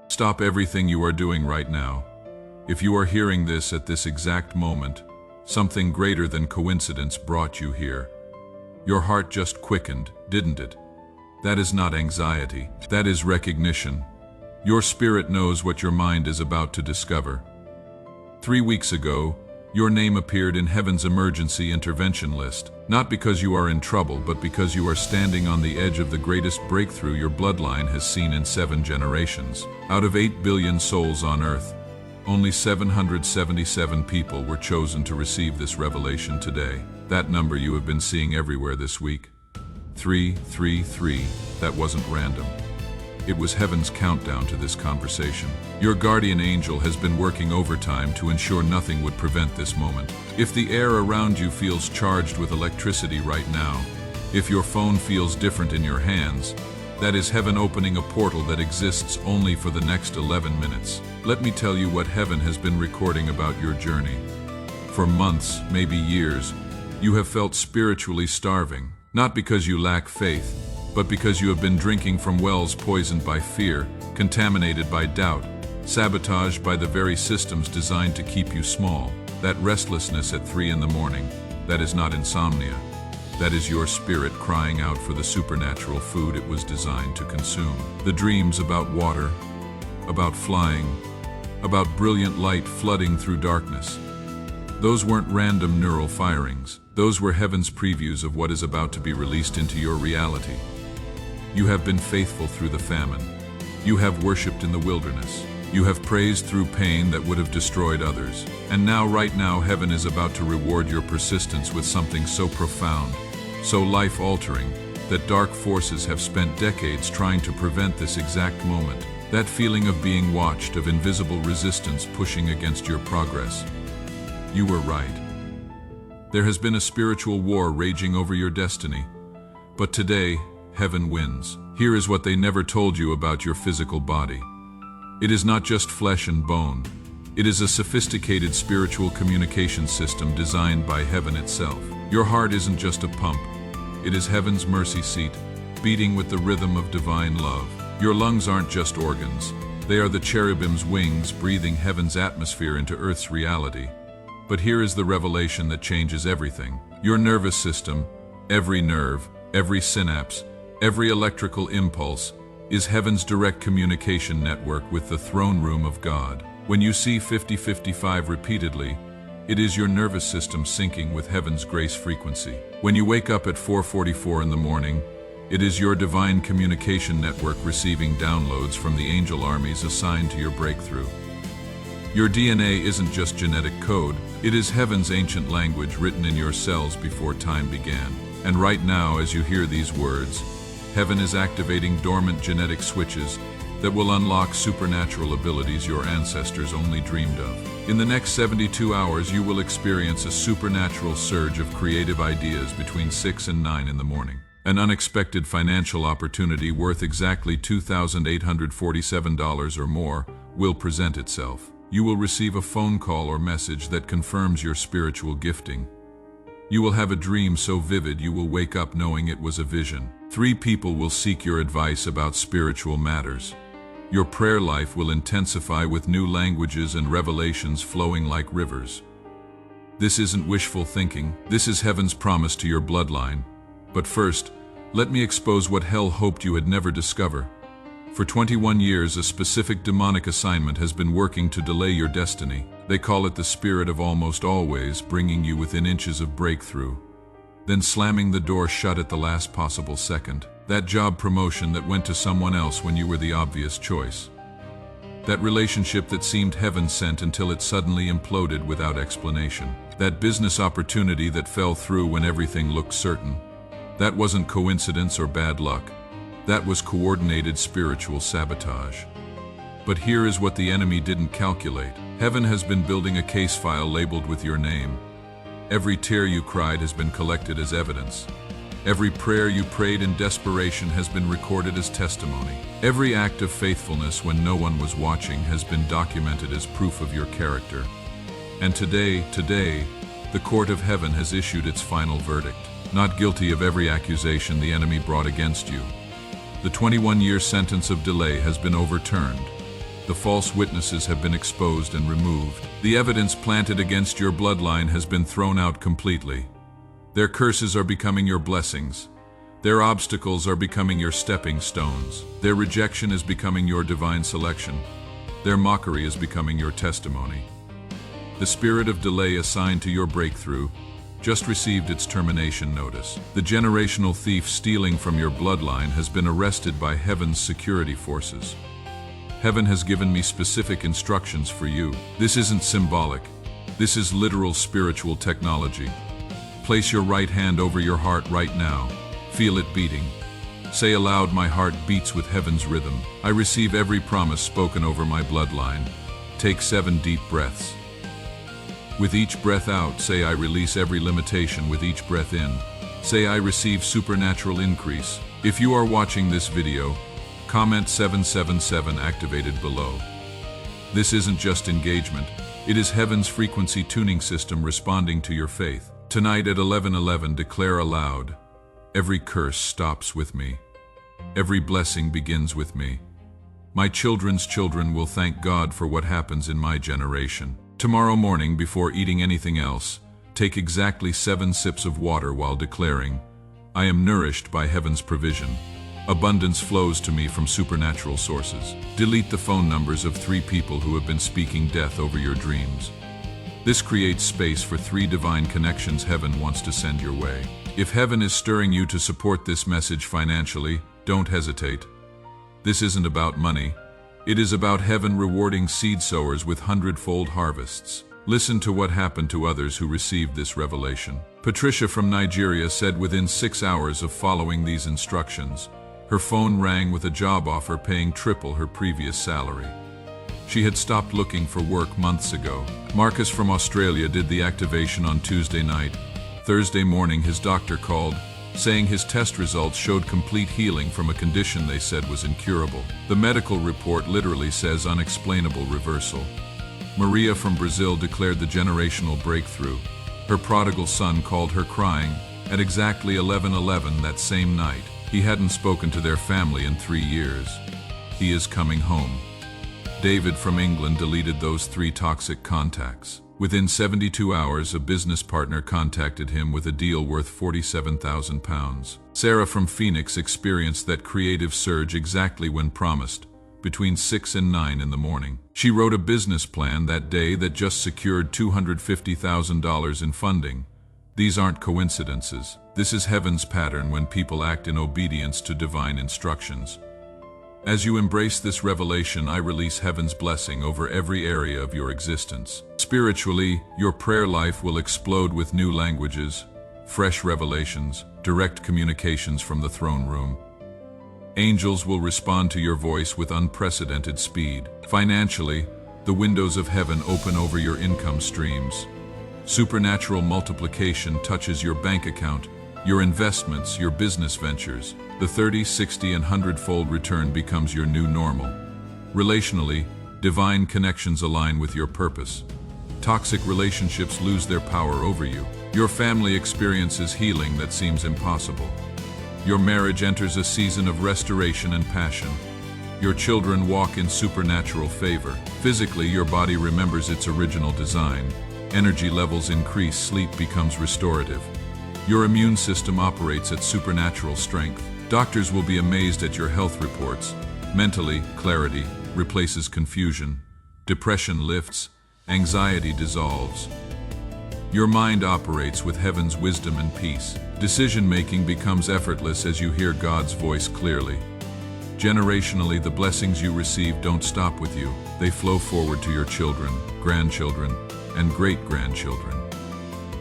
Stop everything you are doing right now. If you are hearing this at this exact moment, something greater than coincidence brought you here. Your heart just quickened, didn't it? That is not anxiety. That is recognition. Your spirit knows what your mind is about to discover. 3 weeks ago, your name appeared in heaven's emergency intervention list, not because you are in trouble, but because you are standing on the edge of the greatest breakthrough your bloodline has seen in 7 generations. Out of 8 billion souls on earth, only 777 people were chosen to receive this revelation today. That number you have been seeing everywhere this week. 333, that wasn't random. It was heaven's countdown to this conversation. Your guardian angel has been working overtime to ensure nothing would prevent this moment. If the air around you feels charged with electricity right now, if your phone feels different in your hands, that is heaven opening a portal that exists only for the next 11 minutes. Let me tell you what heaven has been recording about your journey. For months, maybe years, you have felt spiritually starving, not because you lack faith, but because you have been drinking from wells poisoned by fear, contaminated by doubt, sabotaged by the very systems designed to keep you small. That restlessness at 3 in the morning, that is not insomnia. That is your spirit crying out for the supernatural food it was designed to consume. The dreams about water, about flying, about brilliant light flooding through darkness. Those weren't random neural firings. Those were heaven's previews of what is about to be released into your reality. You have been faithful through the famine. You have worshipped in the wilderness. You have praised through pain that would have destroyed others. And now, right now, heaven is about to reward your persistence with something so profound, so life-altering, that dark forces have spent decades trying to prevent this exact moment. That feeling of being watched, of invisible resistance pushing against your progress. You were right. There has been a spiritual war raging over your destiny. But today, heaven wins. Here is what they never told you about your physical body. It is not just flesh and bone. It is a sophisticated spiritual communication system designed by heaven itself. Your heart isn't just a pump. It is heaven's mercy seat, beating with the rhythm of divine love. Your lungs aren't just organs. They are the cherubim's wings, breathing heaven's atmosphere into earth's reality. But here is the revelation that changes everything. Your nervous system, every nerve, every synapse, every electrical impulse, is heaven's direct communication network with the throne room of God. When you see 50-55 repeatedly, it is your nervous system syncing with heaven's grace frequency. When you wake up at 4:44 in the morning, it is your divine communication network receiving downloads from the angel armies assigned to your breakthrough. Your DNA isn't just genetic code, it is heaven's ancient language written in your cells before time began. And right now, as you hear these words, heaven is activating dormant genetic switches that will unlock supernatural abilities your ancestors only dreamed of. In the next 72 hours, you will experience a supernatural surge of creative ideas between 6 and 9 in the morning. An unexpected financial opportunity worth exactly $2,847 or more will present itself. You will receive a phone call or message that confirms your spiritual gifting. You will have a dream so vivid you will wake up knowing it was a vision. 3 people will seek your advice about spiritual matters. Your prayer life will intensify with new languages and revelations flowing like rivers. This isn't wishful thinking. This is heaven's promise to your bloodline. But first, let me expose what hell hoped you had never discover. For 21 years, a specific demonic assignment has been working to delay your destiny. They call it the spirit of almost always, bringing you within inches of breakthrough, then slamming the door shut at the last possible second. That job promotion that went to someone else when you were the obvious choice. That relationship that seemed heaven-sent until it suddenly imploded without explanation. That business opportunity that fell through when everything looked certain. That wasn't coincidence or bad luck. That was coordinated spiritual sabotage. But here is what the enemy didn't calculate. Heaven has been building a case file labeled with your name. Every tear you cried has been collected as evidence. Every prayer you prayed in desperation has been recorded as testimony. Every act of faithfulness when no one was watching has been documented as proof of your character. And today, the court of heaven has issued its final verdict. Not guilty of every accusation the enemy brought against you. The 21-year sentence of delay has been overturned. The false witnesses have been exposed and removed. The evidence planted against your bloodline has been thrown out completely. Their curses are becoming your blessings. Their obstacles are becoming your stepping stones. Their rejection is becoming your divine selection. Their mockery is becoming your testimony. The spirit of delay assigned to your breakthrough just received its termination notice. The generational thief stealing from your bloodline has been arrested by heaven's security forces. Heaven has given me specific instructions for you. This isn't symbolic. This is literal spiritual technology. Place your right hand over your heart right now. Feel it beating. Say aloud, my heart beats with heaven's rhythm. I receive every promise spoken over my bloodline. Take 7 deep breaths. With each breath out, say I release every limitation. With each breath in, say I receive supernatural increase. If you are watching this video, comment 777 activated below. This isn't just engagement, it is heaven's frequency tuning system responding to your faith. Tonight at 11:11, declare aloud, every curse stops with me. Every blessing begins with me. My children's children will thank God for what happens in my generation. Tomorrow morning, before eating anything else, take exactly 7 sips of water while declaring, I am nourished by heaven's provision. Abundance flows to me from supernatural sources. Delete the phone numbers of 3 people who have been speaking death over your dreams. This creates space for 3 divine connections heaven wants to send your way. If heaven is stirring you to support this message financially, don't hesitate. This isn't about money. It is about heaven rewarding seed sowers with 100-fold harvests. Listen to what happened to others who received this revelation. Patricia from Nigeria said within 6 hours of following these instructions, her phone rang with a job offer paying triple her previous salary. She had stopped looking for work months ago. Marcus from Australia did the activation on Tuesday night. Thursday morning, his doctor called, saying his test results showed complete healing from a condition they said was incurable. The medical report literally says unexplainable reversal. Maria from Brazil declared the generational breakthrough. Her prodigal son called her crying at exactly 11:11 that same night. He hadn't spoken to their family in 3 years. He is coming home. David from England deleted those 3 toxic contacts. Within 72 hours, a business partner contacted him with a deal worth £47,000. Sarah from Phoenix experienced that creative surge exactly when promised, between 6 and 9 in the morning. She wrote a business plan that day that just secured $250,000 in funding. These aren't coincidences. This is heaven's pattern when people act in obedience to divine instructions. As you embrace this revelation, I release heaven's blessing over every area of your existence. Spiritually, your prayer life will explode with new languages, fresh revelations, direct communications from the throne room. Angels will respond to your voice with unprecedented speed. Financially, the windows of heaven open over your income streams. Supernatural multiplication touches your bank account, your investments, your business ventures. The 30, 60, and 100-fold return becomes your new normal. Relationally, divine connections align with your purpose. Toxic relationships lose their power over you. Your family experiences healing that seems impossible. Your marriage enters a season of restoration and passion. Your children walk in supernatural favor. Physically, your body remembers its original design. Energy levels increase, sleep becomes restorative. Your immune system operates at supernatural strength. Doctors will be amazed at your health reports. Mentally, clarity replaces confusion. Depression lifts. Anxiety dissolves. Your mind operates with heaven's wisdom and peace. Decision-making becomes effortless as you hear God's voice clearly. Generationally, the blessings you receive don't stop with you. They flow forward to your children, grandchildren, and great-grandchildren.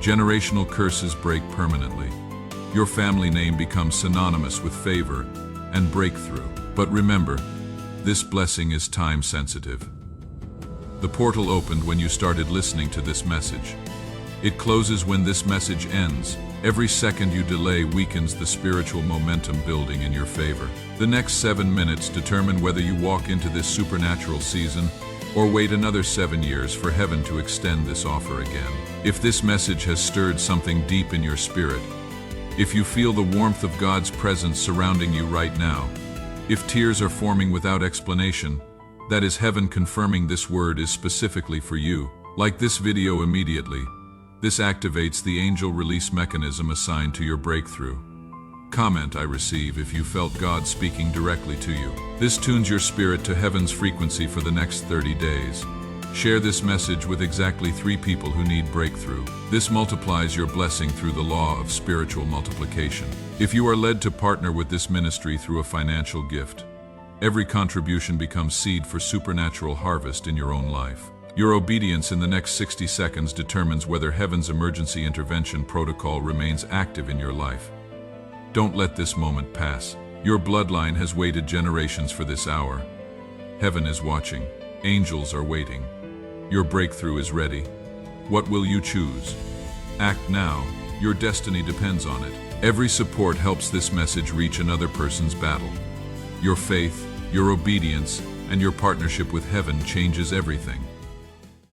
Generational curses break permanently. Your family name becomes synonymous with favor and breakthrough. But remember, this blessing is time-sensitive. The portal opened when you started listening to this message. It closes when this message ends. Every second you delay weakens the spiritual momentum building in your favor. The next 7 minutes determine whether you walk into this supernatural season or wait another 7 years for heaven to extend this offer again. If this message has stirred something deep in your spirit, if you feel the warmth of God's presence surrounding you right now, if tears are forming without explanation, That is heaven confirming this word is specifically for you. Like this video immediately. This activates the angel release mechanism assigned to your breakthrough. Comment I receive if you felt God speaking directly to you. This tunes your spirit to heaven's frequency for the next 30 days. Share this message with exactly 3 people who need breakthrough. This multiplies your blessing through the law of spiritual multiplication. If you are led to partner with this ministry through a financial gift, every contribution becomes seed for supernatural harvest in your own life. Your obedience in the next 60 seconds determines whether heaven's emergency intervention protocol remains active in your life. Don't let this moment pass. Your bloodline has waited generations for this hour. Heaven is watching. Angels are waiting. Your breakthrough is ready. What will you choose? Act now. Your destiny depends on it. Every support helps this message reach another person's battle. Your faith, your obedience, and your partnership with heaven changes everything.